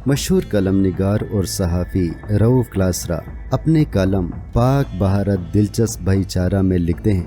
مشہور کلم نگار اور صحافی رؤف کلاسرا اپنے کالم پاک بھارت دلچسپ بھائی چارہ میں لکھتے ہیں،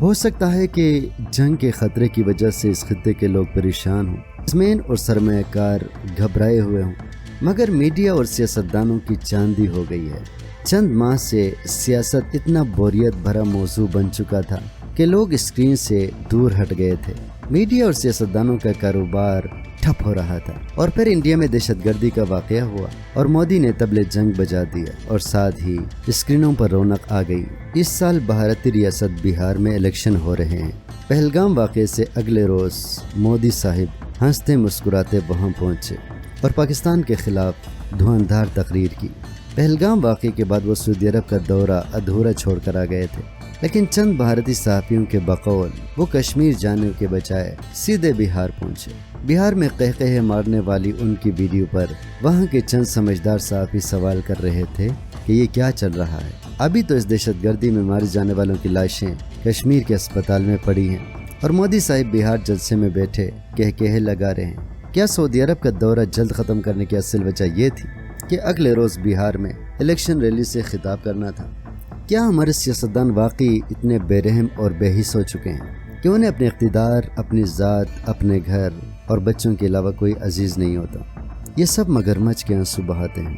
ہو سکتا ہے کہ جنگ کے خطرے کی وجہ سے اس خطے کے لوگ پریشان ہوں، بزنسمین اور سرمایہ کار گھبرائے ہوئے ہوں، مگر میڈیا اور سیاستدانوں کی چاندی ہو گئی ہے۔ چند ماہ سے سیاست اتنا بوریت بھرا موضوع بن چکا تھا کہ لوگ اسکرین سے دور ہٹ گئے تھے۔ میڈیا اور سیاستدانوں کا کاروبار ٹھپ ہو رہا تھا، اور پھر انڈیا میں دہشت گردی کا واقعہ ہوا اور مودی نے طبلِ جنگ بجا دیا، اور ساتھ ہی اسکرینوں پر رونق آ گئی۔ اس سال بھارتی ریاست بہار میں الیکشن ہو رہے ہیں۔ پہلگام واقعے سے اگلے روز مودی صاحب ہنستے مسکراتے وہاں پہنچے اور پاکستان کے خلاف دھواندھار تقریر کی۔ پہلگام واقعے کے بعد وہ سعودی عرب کا دورہ ادھورا چھوڑ کر آ گئے تھے، لیکن چند بھارتی صحافیوں کے بقول وہ کشمیر جانے کے بجائے سیدھے بہار پہنچے۔ بہار میں قہقہے مارنے والی ان کی ویڈیو پر وہاں کے چند سمجھدار صحافی سوال کر رہے تھے کہ یہ کیا چل رہا ہے؟ ابھی تو اس دہشت گردی میں مارے جانے والوں کی لاشیں کشمیر کے اسپتال میں پڑی ہیں، اور مودی صاحب بہار جلسے میں بیٹھے قہقہے لگا رہے ہیں۔ کیا سعودی عرب کا دورہ جلد ختم کرنے کی اصل وجہ یہ تھی کہ اگلے روز بہار میں الیکشن ریلی سے خطاب کرنا تھا؟ کیا ہمارے سیاستدان واقعی اتنے بے رحم اور بے حس ہو چکے ہیں کہ انہیں اپنے اقتدار، اپنی ذات، اپنے گھر اور بچوں کے علاوہ کوئی عزیز نہیں ہوتا؟ یہ سب مگرمچھ کے آنسو بہاتے ہیں۔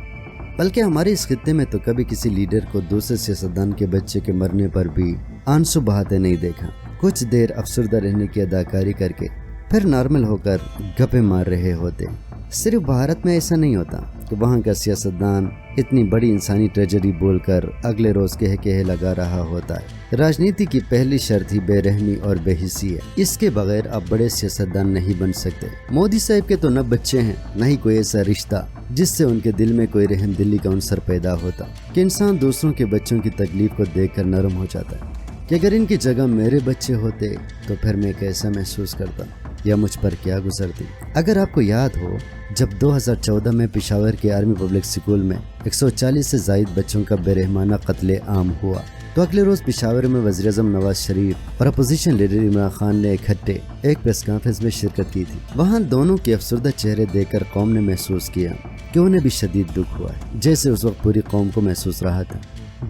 بلکہ ہمارے اس خطے میں تو کبھی کسی لیڈر کو دوسرے سیاستدان کے بچے کے مرنے پر بھی آنسو بہاتے نہیں دیکھا۔ کچھ دیر افسردہ رہنے کی اداکاری کر کے پھر نارمل ہو کر گپے مار رہے ہوتے۔ صرف بھارت میں ایسا نہیں ہوتا کہ وہاں کا سیاستدان اتنی بڑی انسانی ٹریجڈی بول کر اگلے روز کہے لگا رہا ہوتا ہے۔ راجنیتی کی پہلی شرط ہی بے رحمی اور بے حسی ہے۔ اس کے بغیر آپ بڑے سیاستدان نہیں بن سکتے۔ مودی صاحب کے تو نہ بچے ہیں، نہ ہی کوئی ایسا رشتہ جس سے ان کے دل میں کوئی رحم دلی کا عنصر پیدا ہوتا کہ انسان دوسروں کے بچوں کی تکلیف کو دیکھ کر نرم ہو جاتا ہے کہ اگر ان کی جگہ میرے بچے ہوتے تو پھر میں کیسا محسوس کرتا یا مجھ پر کیا گزرتی۔ اگر آپ کو یاد ہو، جب 2014 میں پشاور کے آرمی پبلک اسکول میں 140 سے زائد بچوں کا بے رحمانہ قتل عام ہوا تو اگلے روز پشاور میں وزیراعظم نواز شریف اور اپوزیشن لیڈر عمران خان نے اکٹھے ایک پریس کانفرنس میں شرکت کی تھی۔ وہاں دونوں کے افسردہ چہرے دیکھ کر قوم نے محسوس کیا کہ انہیں بھی شدید دکھ ہوا ہے، جیسے اس وقت پوری قوم کو محسوس رہا تھا۔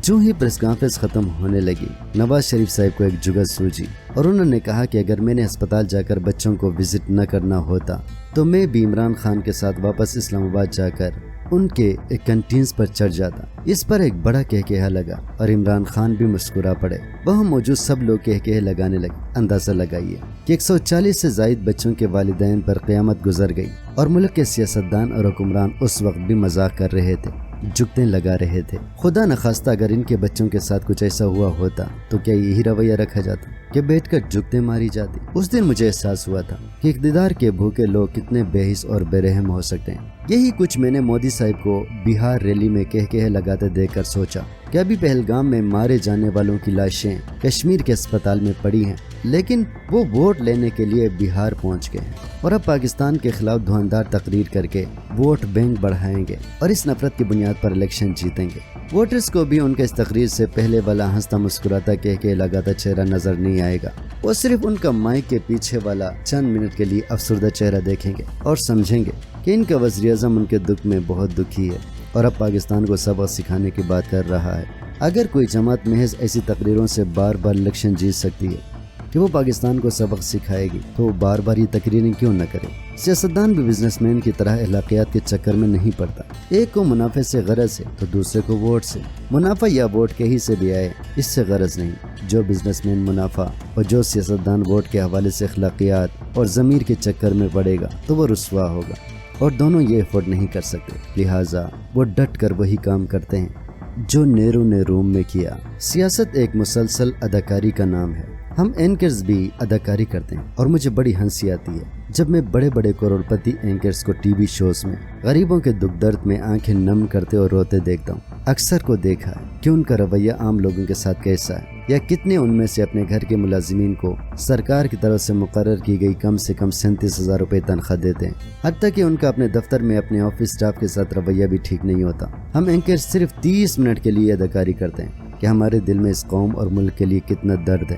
جو ہی پریس کانفرنس ختم ہونے لگی، نواز شریف صاحب کو ایک جگت سوجی اور انہوں نے کہا کہ اگر میں نے ہسپتال جا کر بچوں کو وزٹ نہ کرنا ہوتا تو میں بھی عمران خان کے ساتھ واپس اسلام آباد جا کر ان کے کنٹینز پر چڑھ جاتا۔ اس پر ایک بڑا کہکہا لگا اور عمران خان بھی مسکرا پڑے۔ وہاں موجود سب لوگ کہکہے لگانے لگے۔ اندازہ لگائیے کہ 140 سے زائد بچوں کے والدین پر قیامت گزر گئی، اور ملک کے سیاستدان اور حکمران اس وقت بھی مذاق کر رہے تھے، جگتیں لگا رہے تھے۔ خدا نخواستہ اگر ان کے بچوں کے ساتھ کچھ ایسا ہوا ہوتا تو کیا یہی رویہ رکھا جاتا کہ بیٹھ کر جگتیں ماری جاتی؟ اس دن مجھے احساس ہوا تھا کہ اقتدار کے بھوکے لوگ کتنے بے حس اور بے رحم ہو سکتے ہیں۔ یہی کچھ میں نے مودی صاحب کو بہار ریلی میں کہکہے لگاتے دیکھ کر سوچا کہ ابھی پہلگام میں مارے جانے والوں کی لاشیں کشمیر کے اسپتال میں پڑی ہیں، لیکن وہ ووٹ لینے کے لیے بہار پہنچ گئے ہیں، اور اب پاکستان کے خلاف دھواندھار تقریر کر کے ووٹ بینک بڑھائیں گے اور اس نفرت کی بنیاد پر الیکشن جیتیں گے۔ ووٹرز کو بھی ان کے اس تقریر سے پہلے والا ہنستا مسکراتا کہکہے لگاتا چہرہ نظر نہیں آئے گا۔ وہ صرف ان کا مائک کے پیچھے والا چند منٹ کے لیے افسردہ چہرہ دیکھیں گے اور سمجھیں گے کہ ان کا وزیر اعظم ان کے دکھ میں بہت دکھی ہے اور اب پاکستان کو سبق سکھانے کی بات کر رہا ہے۔ اگر کوئی جماعت محض ایسی تقریروں سے بار بار الیکشن جیت سکتی ہے کہ وہ پاکستان کو سبق سکھائے گی تو وہ بار بار یہ تقریریں کیوں نہ کرے؟ سیاستدان بھی بزنس مین کی طرح اخلاقیات کے چکر میں نہیں پڑتا۔ ایک کو منافع سے غرض ہے تو دوسرے کو ووٹ سے۔ منافع یا ووٹ کہیں سے بھی آئے، اس سے غرض نہیں۔ جو بزنس مین منافع اور جو سیاستدان ووٹ کے حوالے سے اخلاقیات اور ضمیر کے چکر میں پڑے گا تو وہ رسوا ہوگا، اور دونوں یہ افورڈ نہیں کر سکتے، لہٰذا وہ ڈٹ کر وہی کام کرتے ہیں جو نیرو نے روم میں کیا۔ سیاست ایک مسلسل اداکاری کا نام ہے۔ ہم اینکرز بھی اداکاری کرتے ہیں، اور مجھے بڑی ہنسی آتی ہے جب میں بڑے بڑے کروڑپتی اینکرز کو ٹی وی شوز میں غریبوں کے دکھ درد میں آنکھیں نم کرتے اور روتے دیکھتا ہوں۔ اکثر کو دیکھا ہے کہ ان کا رویہ عام لوگوں کے ساتھ کیسا ہے، یا کتنے ان میں سے اپنے گھر کے ملازمین کو سرکار کی طرف سے مقرر کی گئی کم سے کم 37,000 روپے تنخواہ دیتے ہیں، حتیٰ کہ ان کا اپنے دفتر میں اپنے آفس سٹاف کے ساتھ رویہ بھی ٹھیک نہیں ہوتا۔ ہم اینکر صرف 30 منٹ کے لیے اداکاری کرتے ہیں کہ ہمارے دل میں اس قوم اور ملک کے لیے کتنا درد ہے،